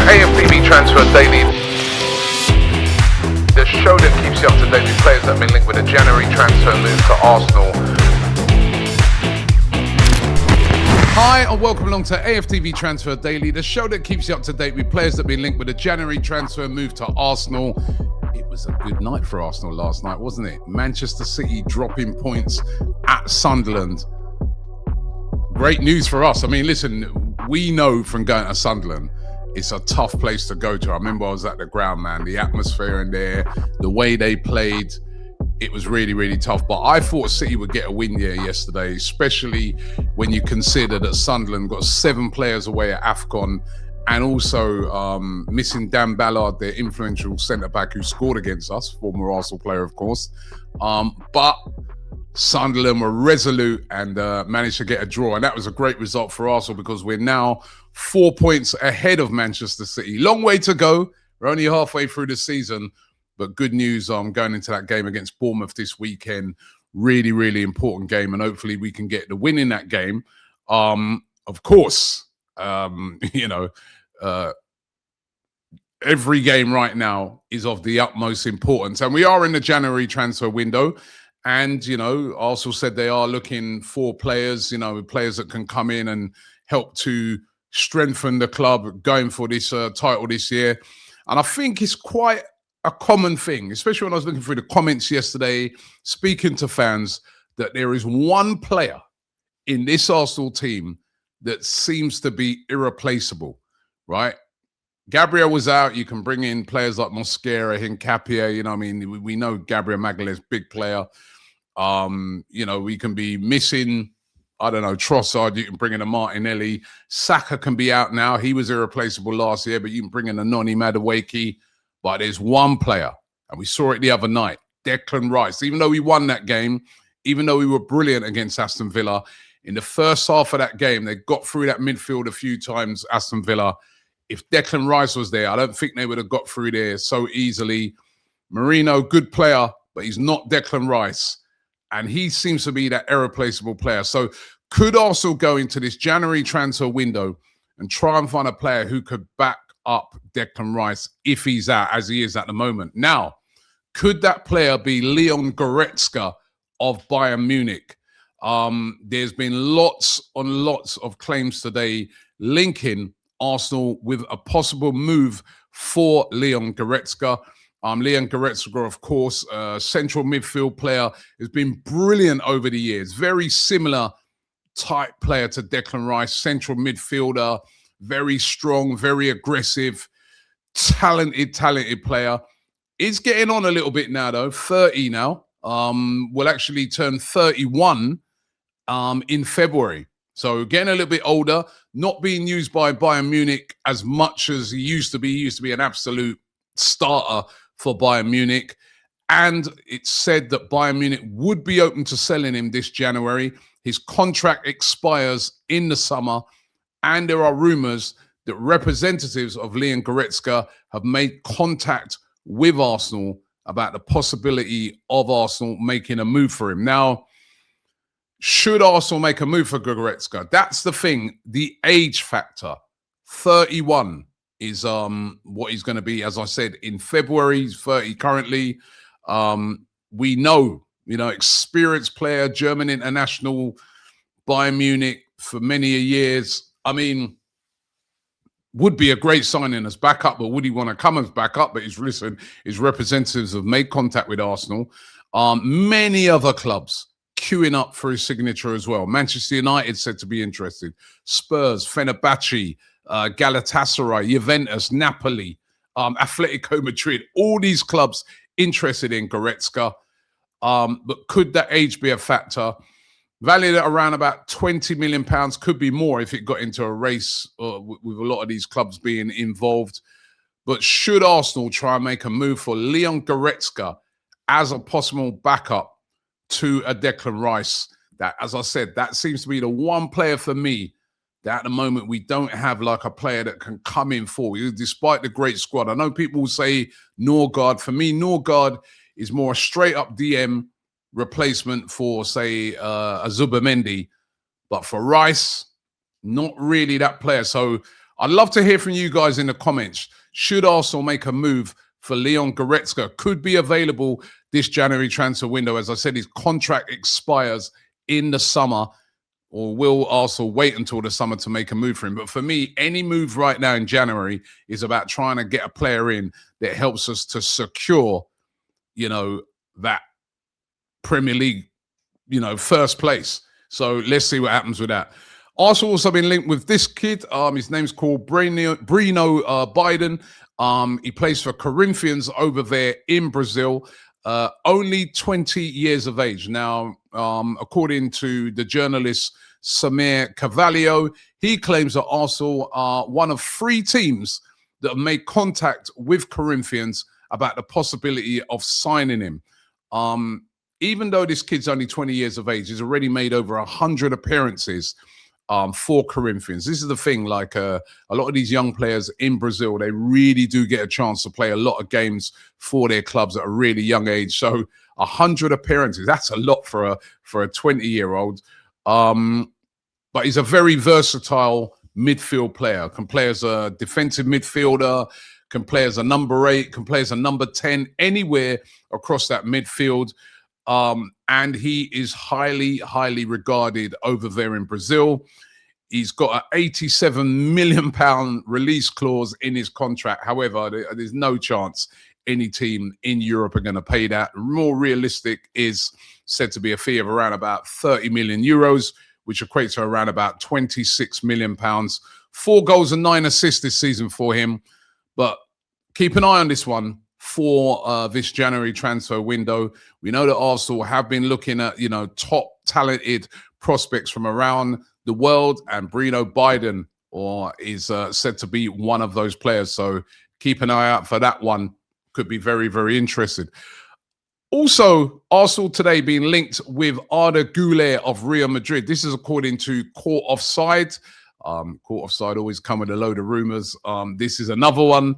AFTV Transfer Daily, the show that keeps you up to date with players that have been linked with a January transfer move to Arsenal. Hi and welcome along to AFTV Transfer Daily, the show that keeps you up to date with players that have been linked with a January transfer move to Arsenal. It was a good night for Arsenal last night, wasn't it? Manchester City dropping points at Sunderland. Great news for us. I mean, listen, we know from going to Sunderland, it's a tough place to go to. I remember I was at the ground, man. The atmosphere in there, the way they played, it was really, really tough. But I thought City would get a win here yesterday, especially when you consider that Sunderland got 7 players away at AFCON and also missing Dan Ballard, their influential centre-back who scored against us, former Arsenal player, of course. But Sunderland were resolute and managed to get a draw. And that was a great result for Arsenal because we're now 4 points ahead of Manchester City. Long way to go. We're only halfway through the season. But good news going into that game against Bournemouth this weekend. Really, really important game. And hopefully we can get the win in that game. Of course, every game right now is of the utmost importance. And we are in the January transfer window. And, Arsenal said they are looking for players, players that can come in and help to strengthen the club going for this title this year. And I think it's quite a common thing, especially when I was looking through the comments yesterday, speaking to fans, that there is one player in this Arsenal team that seems to be irreplaceable, right? Gabriel was out. You can bring in players like Mosquera, Hincapie. We know Gabriel Magalhaes, big player. We can be missing, Trossard. You can bring in a Martinelli. Saka can be out now. He was irreplaceable last year, but you can bring in a Noni Madueke. But there's one player, and we saw it the other night, Declan Rice. Even though we won that game, even though we were brilliant against Aston Villa, in the first half of that game, they got through that midfield a few times, Aston Villa. If Declan Rice was there, I don't think they would have got through there so easily. Marino, good player, but he's not Declan Rice. And he seems to be that irreplaceable player. So could Arsenal go into this January transfer window and try and find a player who could back up Declan Rice if he's out, as he is at the moment? Now, could that player be Leon Goretzka of Bayern Munich? There's been lots of claims today linking Arsenal with a possible move for Leon Goretzka. Leon Goretzka, of course, central midfield player, has been brilliant over the years. Very similar type player to Declan Rice, central midfielder, very strong, very aggressive, talented player. Is getting on a little bit now, though. 30 now. Will actually turn 31 in February. So getting a little bit older, not being used by Bayern Munich as much as he used to be. He used to be an absolute starter for Bayern Munich. And it's said that Bayern Munich would be open to selling him this January. His contract expires in the summer. And there are rumors that representatives of Leon Goretzka have made contact with Arsenal about the possibility of Arsenal making a move for him. Now, should Arsenal make a move for Goretzka? That's the thing, the age factor. 31 is what he's going to be, as I said, in February. He's 30 currently. We know, experienced player, German international, Bayern Munich for many years. I mean, would be a great signing as backup, but would he want to come as backup? But his representatives have made contact with Arsenal. Many other clubs queuing up for his signature as well. Manchester United said to be interested. Spurs, Fenerbahce, Galatasaray, Juventus, Napoli, Atletico Madrid. All these clubs interested in Goretzka. But could that age be a factor? Valued at around about £20 million, could be more if it got into a race with a lot of these clubs being involved. But should Arsenal try and make a move for Leon Goretzka as a possible backup to a Declan Rice? That, as I said, that seems to be the one player for me that at the moment we don't have like a player that can come in for, despite the great squad. I know people will say Norgard. For me, Norgard is more a straight-up DM replacement for, say, a Zubimendi. But for Rice, not really that player. So I'd love to hear from you guys in the comments. Should Arsenal make a move for Leon Goretzka? Could be available this January transfer window. As I said, his contract expires in the summer. Or will Arsenal wait until the summer to make a move for him? But for me, any move right now in January is about trying to get a player in that helps us to secure, that Premier League, first place. So let's see what happens with that. Arsenal also been linked with this kid. His name's called Breno Bidon. He plays for Corinthians over there in Brazil. Only 20 years of age. Now, according to the journalist Samir Carvalho, he claims that Arsenal are one of 3 teams that have made contact with Corinthians about the possibility of signing him. Even though this kid's only 20 years of age, he's already made over 100 appearances for Corinthians. This is the thing, like a lot of these young players in Brazil, they really do get a chance to play a lot of games for their clubs at a really young age. So 100 appearances, that's a lot for a 20-year-old. But he's a very versatile midfield player. Can play as a defensive midfielder, can play as a number 8, can play as a number 10, anywhere across that midfield. And he is highly, highly regarded over there in Brazil. He's got an £87 million release clause in his contract. However, there's no chance any team in Europe are going to pay that. More realistic is said to be a fee of around about 30 million euros, which equates to around about 26 million pounds. 4 goals and 9 assists this season for him. But keep an eye on this one for this January transfer window. We know that Arsenal have been looking at, top talented prospects from around the world, and Breno Bidon is said to be one of those players. So keep an eye out for that one. Could be very, very interested. Also, Arsenal today being linked with Arda Güler of Real Madrid. This is according to Court Offside. Court Offside always come with a load of rumors. This is another one.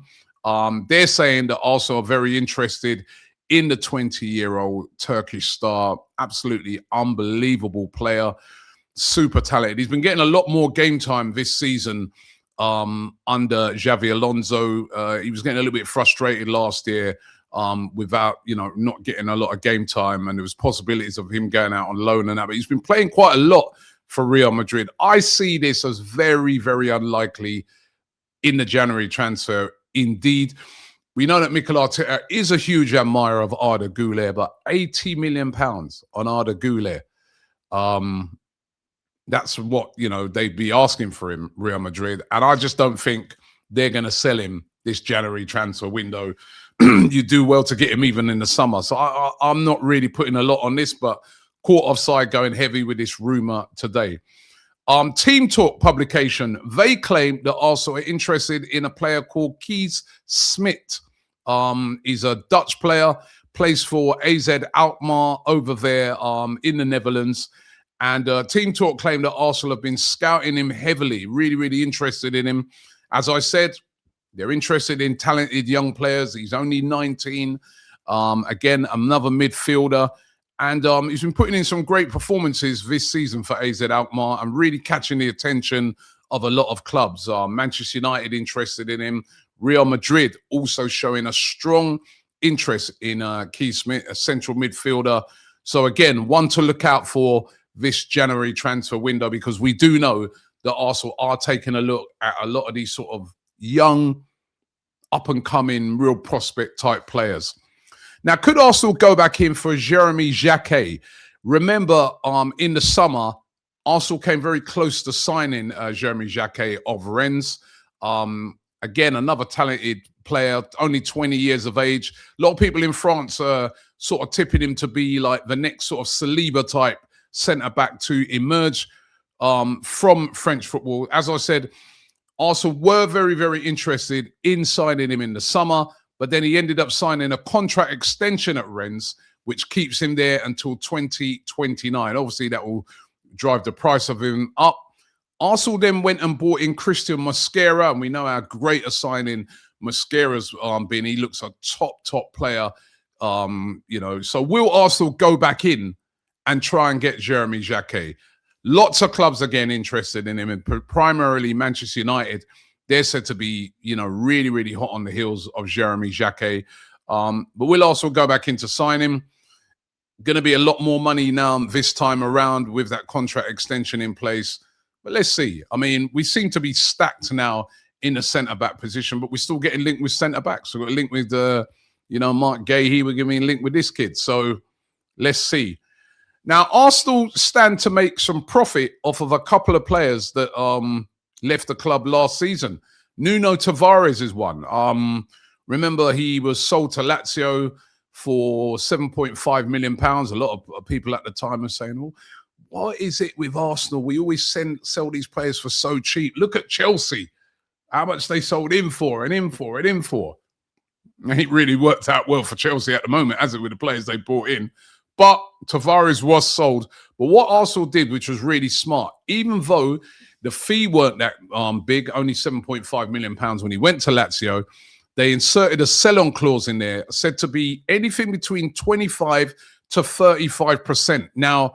They're saying that Arsenal are very interested in the 20-year-old Turkish star. Absolutely unbelievable player. Super talented. He's been getting a lot more game time this season under Xavi Alonso. He was getting a little bit frustrated last year without, not getting a lot of game time. And there was possibilities of him going out on loan and that. But he's been playing quite a lot for Real Madrid. I see this as very, very unlikely in the January transfer. Indeed, we know that Mikel Arteta is a huge admirer of Arda Güler, but £80 million on Arda Güler, that's what, they'd be asking for him, Real Madrid. And I just don't think they're going to sell him this January transfer window. You do well to get him even in the summer. So I'm not really putting a lot on this, but Court Offside going heavy with this rumor today. Team Talk publication, they claim that Arsenal are interested in a player called Kees Smit. He's a Dutch player, plays for AZ Alkmaar over there in the Netherlands. And Team Talk claim that Arsenal have been scouting him heavily, really, really interested in him. As I said, they're interested in talented young players. He's only 19. Again, another midfielder. And he's been putting in some great performances this season for AZ Alkmaar and really catching the attention of a lot of clubs. Manchester United interested in him. Real Madrid also showing a strong interest in Kees Smit, a central midfielder. So again, one to look out for this January transfer window, because we do know that Arsenal are taking a look at a lot of these sort of young, up-and-coming, real prospect type players. Now, could Arsenal go back in for Jérémy Jacquet? Remember, in the summer, Arsenal came very close to signing Jérémy Jacquet of Rennes. Again, another talented player, only 20 years of age. A lot of people in France are sort of tipping him to be like the next sort of Saliba type centre-back to emerge from French football. As I said, Arsenal were very, very interested in signing him in the summer, but then he ended up signing a contract extension at Rennes, which keeps him there until 2029. Obviously, that will drive the price of him up. Arsenal then went and bought in Christian Mosquera, and we know how great a signing Mosquera's been. He looks a top player, So will Arsenal go back in and try and get Jérémy Jacquet? Lots of clubs again interested in him, and primarily Manchester United. They're said to be, you know, really, really hot on the heels of Jérémy Jacquet. But we'll also go back into signing. Going to be a lot more money now this time around with that contract extension in place. But let's see. I mean, we seem to be stacked now in the centre-back position, but we're still getting linked with centre-backs. So we're linked with, you know, Mark Gahey. We're getting linked with this kid. So let's see. Now, Arsenal stand to make some profit off of a couple of players that left the club last season. Nuno Tavares is one. Remember, he was sold to Lazio for £7.5 million. A lot of people at the time were saying, well, what is it with Arsenal? We always sell these players for so cheap. Look at Chelsea, how much they sold him for and him for and him for. And it really worked out well for Chelsea at the moment, as it with the players they brought in. But Tavares was sold. But what Arsenal did, which was really smart, even though the fee weren't that big, only £7.5 million when he went to Lazio, they inserted a sell-on clause in there, said to be anything between 25 to 35%. Now,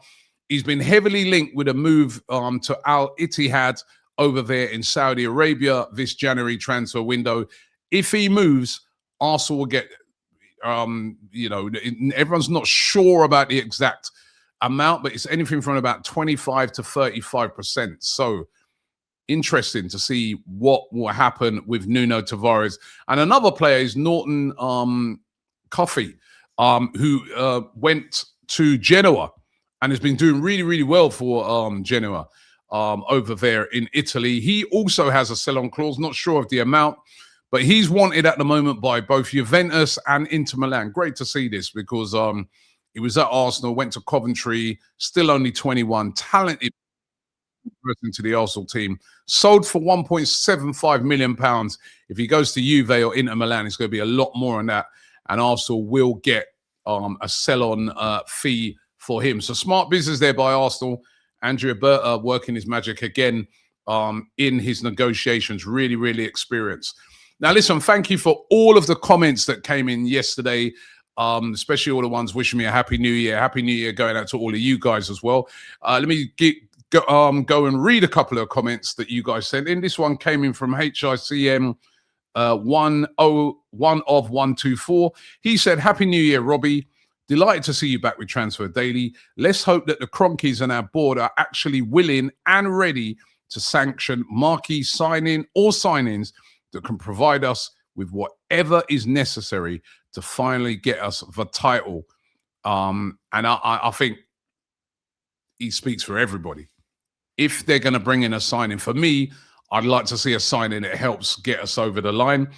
he's been heavily linked with a move to Al Ittihad over there in Saudi Arabia this January transfer window. If he moves, Arsenal will get, you know, everyone's not sure about the exact amount, but it's anything from about 25 to 35%. So interesting to see what will happen with Nuno Tavares. And another player is Norton Coffey, who went to Genoa and has been doing really, really well for Genoa over there in Italy. He also has a sell-on clause, not sure of the amount, but he's wanted at the moment by both Juventus and Inter Milan. Great to see this because he was at Arsenal, went to Coventry, still only 21, talented person to the Arsenal team, sold for £1.75 million. If he goes to Juve or Inter Milan, it's going to be a lot more on that, and Arsenal will get a sell-on fee for him. So smart business there by Arsenal. Andrea Berta working his magic again in his negotiations. Really, really experienced. Now, listen, thank you for all of the comments that came in yesterday, especially all the ones wishing me a Happy New Year. Happy New Year going out to all of you guys as well. Let me go and read a couple of comments that you guys sent in. This one came in from HICM 10124. He said, Happy New Year, Robbie. Delighted to see you back with Transfer Daily. Let's hope that the Cronkies and our board are actually willing and ready to sanction marquee signing or signings that can provide us with whatever is necessary to finally get us the title. And I think he speaks for everybody. If they're going to bring in a signing, for me, I'd like to see a signing that helps get us over the line.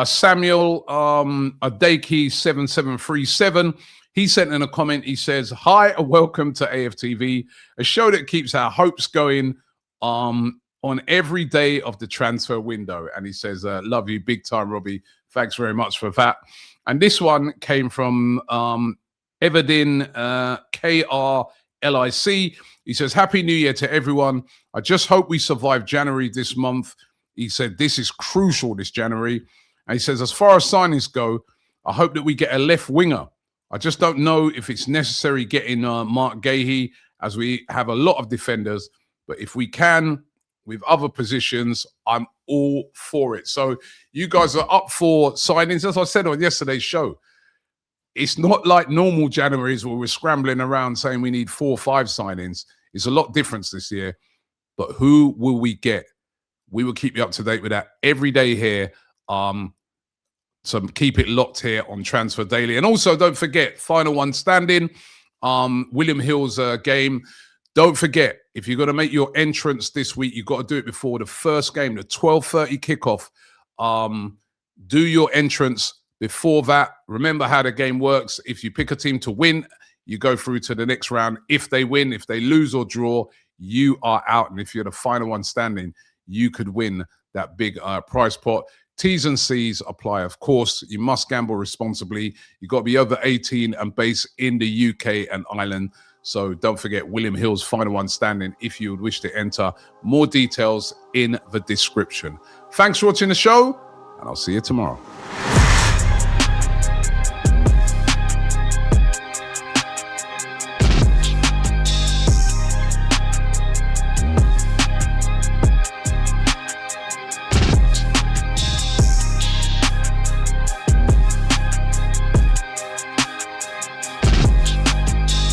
Samuel Adeki 7737, he sent in a comment. He says, hi and welcome to AFTV, a show that keeps our hopes going on every day of the transfer window. And he says, love you big time, Robbie. Thanks very much for that. And this one came from Everdin KRLIC. He says, Happy New Year to everyone. I just hope we survive January this month. He said, this is crucial this January. And he says, as far as signings go, I hope that we get a left winger. I just don't know if it's necessary getting Mark Gahey, as we have a lot of defenders. But if we can, with other positions, I'm all for it. So you guys are up for signings. As I said on yesterday's show, it's not like normal Januaries where we're scrambling around saying we need 4 or 5 signings. It's a lot different this year. But who will we get? We will keep you up to date with that every day here. So keep it locked here on Transfer Daily. And also, don't forget, final one standing, William Hill's game. Don't forget, if you're going to make your entrance this week, you've got to do it before the first game, the 12:30 kickoff. Do your entrance before that. Remember how the game works. If you pick a team to win, you go through to the next round. If they win, if they lose or draw, you are out. And if you're the final one standing, you could win that big prize pot. T's and C's apply, of course. You must gamble responsibly. You've got to be over 18 and based in the UK and Ireland. So don't forget William Hill's final one standing if you would wish to enter. More details in the description. Thanks for watching the show, and I'll see you tomorrow.